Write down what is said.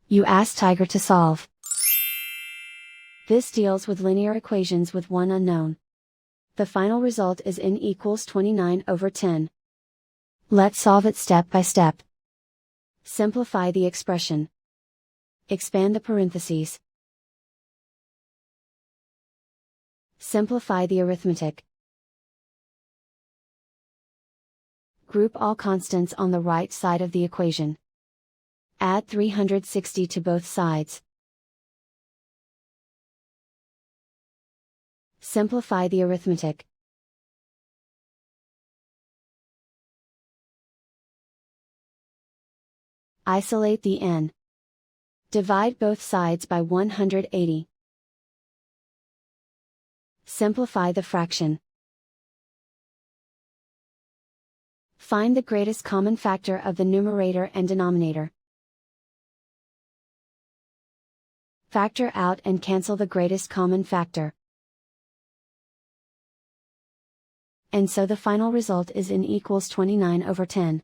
You ask Tiger to solve. This deals with linear equations with one unknown. The final result is n equals 29/10. Let's solve it step by step. Simplify the expression. Expand the parentheses. Simplify the arithmetic. Group all constants on the right side of the equation. Add 360 to both sides. Simplify the arithmetic. Isolate the n. Divide both sides by 180. Simplify the fraction. Find the greatest common factor of the numerator and denominator. Factor out and cancel the greatest common factor. And so the final result is n equals 29/10.